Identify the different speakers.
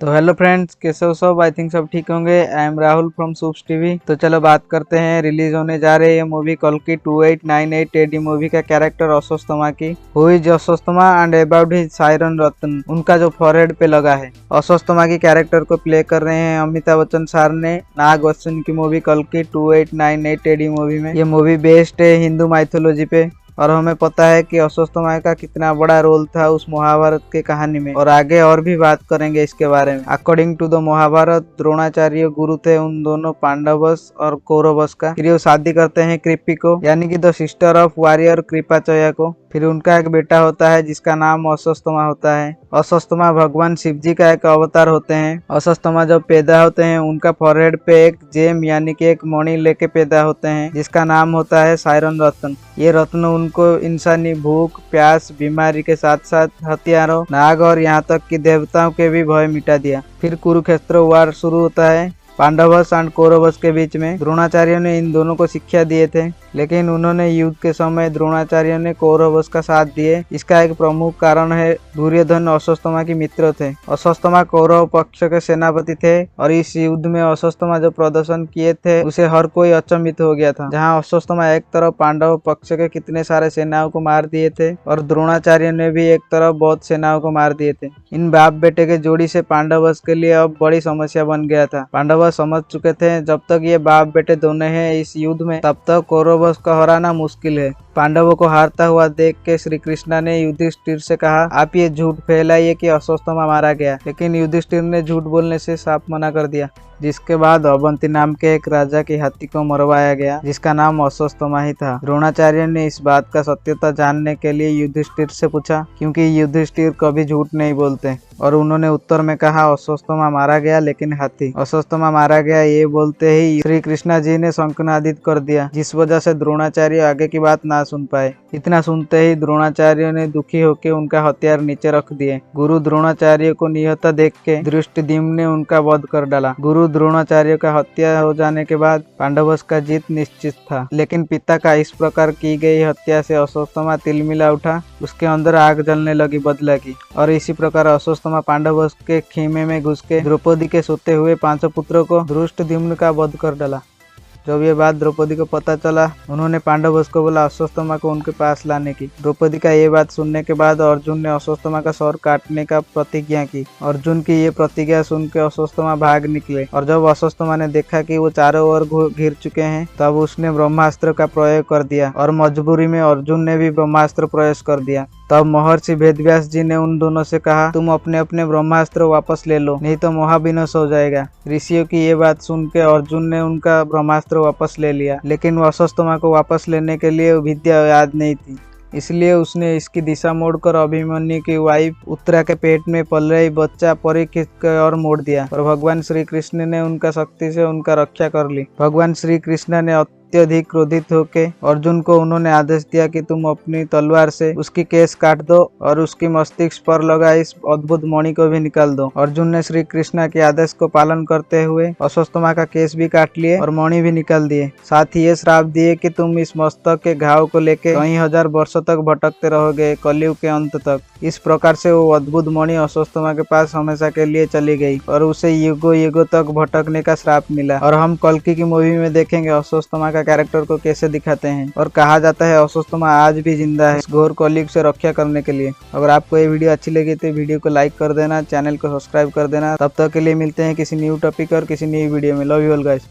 Speaker 1: तो hello friends, कैसे हो सब। आई थिंक सब ठीक होंगे। I am Rahul from soups TV. तो चलो बात करते हैं रिलीज होने जा रहे ये मूवी कल की 2898 एडी मूवी का कैरेक्टर अश्वत्थामा की। Who is Ashwatthama and about his siren रत्न, उनका जो फॉरहेड पे लगा है। अश्वत्थामा की कैरेक्टर को प्ले कर रहे हैं अमिताभ बच्चन सर ने नाग अश्विन की मूवी कल की 2898 एडी मूवी में। ये मूवी बेस्ड है हिंदू माइथोलॉजी पे और हमें पता है कि अश्वत्थामा का कितना बड़ा रोल था उस महाभारत के कहानी में, और आगे और भी बात करेंगे इसके बारे में। According to the Mahabharat, Dronacharya गुरु थे उन दोनों पांडवस और कौरवस का। फिर वो शादी करते हैं कृपी को, यानी कि द सिस्टर ऑफ वॉरियर कृपाचया को। फिर उनका एक बेटा होता है जिसका नाम अश्वत्थामा होता है। अश्वत्थामा भगवान शिव जी का एक अवतार होते हैं। अश्वत्थामा जब पैदा होते हैं उनका फॉरहेड पे एक जेम यानी कि एक मणि लेके पैदा होते हैं जिसका नाम होता है सायरन रत्न। ये रत्न उनको इंसानी भूख, प्यास, बीमारी के साथ साथ हथियारों, नाग और यहाँ तक कि देवताओं के भी भय मिटा दिया। फिर कुरुक्षेत्र वार शुरू होता है पांडवस एंड कौरवस के बीच में। द्रोणाचार्य ने इन दोनों को शिक्षा दिए थे, लेकिन उन्होंने युद्ध के समय द्रोणाचार्य ने कौरवस का साथ दिए। इसका एक प्रमुख कारण है दुर्योधन अश्वत्थामा की मित्र थे। अश्वत्थामा कौरव पक्ष के सेनापति थे और इस युद्ध में अश्वत्थामा जो प्रदर्शन किए थे उसे हर कोई अचंभित हो गया था। जहाँ अश्वत्थामा एक तरफ पांडव पक्ष के कितने सारे सेनाओं को मार दिए थे और द्रोणाचार्य ने भी एक तरफ बहुत सेनाओं को मार दिए थे। इन बाप बेटे के जोड़ी से पांडवस के लिए अब बड़ी समस्या बन गया था। पांडव समझ चुके थे जब तक ये बाप बेटे दोनों हैं इस युद्ध में तब तक कौरवों को हराना मुश्किल है। पांडवों को हारता हुआ देख के श्री कृष्णा ने युधिष्ठिर से कहा, आप ये झूठ फैलाइए कि अश्वत्थामा मारा गया, लेकिन युधिष्ठिर ने झूठ बोलने से साफ मना कर दिया। जिसके बाद अवंती नाम के एक राजा के हाथी को मरवाया गया जिसका नाम अश्वत्थामा ही था। द्रोणाचार्य ने इस बात का सत्यता जानने के लिए युधिष्ठिर से पूछा, क्योंकि युधिष्ठिर कभी झूठ नहीं बोलते, और उन्होंने उत्तर में कहा अश्वत्थामा मारा गया लेकिन हाथी। अश्वत्थामा मारा गया ये बोलते ही श्री कृष्णा जी ने शंखनादित कर दिया, जिस वजह से द्रोणाचार्य आगे की बात ना सुन पाए। इतना सुनते ही द्रोणाचार्य ने दुखी होकर उनका हथियार नीचे रख दिए। गुरु द्रोणाचार्य को निहत्था देख के धृष्टद्युम्न ने उनका वध कर डाला। गुरु द्रोणाचार्य का हत्या हो जाने के बाद पांडवस का जीत निश्चित था, लेकिन पिता का इस प्रकार की गई हत्या से अश्वत्थामा तिलमिला उठा। उसके अंदर आग जलने लगी बदला की, और इसी प्रकार अश्वत्थामा पांडवस के खेमे में घुस के द्रौपदी के सोते हुए 5 पुत्रों को धृष्टद्युम्न का वध कर डाला। जब ये बात द्रौपदी को पता चला, उन्होंने पांडवस को बोला अश्वत्थामा को उनके पास लाने की। द्रौपदी का ये बात सुनने के बाद अर्जुन ने अश्वत्थामा का सर काटने का प्रतिज्ञा की। अर्जुन की ये प्रतिज्ञा सुन के अश्वत्थामा भाग निकले, और जब अश्वत्थामा ने देखा कि वो चारों ओर घिर चुके हैं तब उसने ब्रह्मास्त्र का प्रयोग कर दिया, और मजबूरी में अर्जुन ने भी ब्रह्मास्त्र प्रयोग कर दिया। तब महर्षि वेदव्यास जी ने उन दोनों से कहा, तुम अपने अपने ब्रह्मास्त्र वापस ले लो, नहीं तो महाविनाश हो जाएगा। ऋषियों की ये बात सुन के अर्जुन ने उनका ब्रह्मास्त्र वापस ले लिया, लेकिन अश्वत्थामा को वापस लेने के लिए विद्या याद नहीं थी, इसलिए उसने इसकी दिशा मोड़कर अभिमन्यु की वाइफ उत्तरा के पेट में पल रही बच्चा परीक्षित की ओर मोड़ दिया, और भगवान श्री कृष्ण ने उनका शक्ति से उनका रक्षा कर ली। भगवान श्री कृष्ण ने अत्यधिक क्रोधित होके अर्जुन को उन्होंने आदेश दिया कि तुम अपनी तलवार से उसकी केस काट दो और उसकी मस्तिष्क पर लगा इस अद्भुत मणि को भी निकाल दो। अर्जुन ने श्री कृष्णा के आदेश को पालन करते हुए अश्वत्थामा का केस भी काट लिए और मणि भी निकाल दिए। साथ ही ये श्राप दिए कि तुम इस मस्तक के घाव को लेके कई हजार वर्षों तक भटकते रहोगे, कलयुग के अंत तक। इस प्रकार से वो अद्भुत मणि अश्वत्थामा के पास हमेशा के लिए चली गई और उसे युगों युगों तक भटकने का श्राप मिला। और हम कल्कि की मूवी में देखेंगे अश्वत्थामा का कैरेक्टर को कैसे दिखाते हैं, और कहा जाता है अश्वत्थामा आज भी जिंदा है इस घोर कलयुग से रक्षा करने के लिए। अगर आपको ये वीडियो अच्छी लगी तो वीडियो को लाइक कर देना, चैनल को सब्सक्राइब कर देना। तब तक के लिए मिलते हैं किसी न्यू टॉपिक और किसी न्यू वीडियो में। Love you all guys.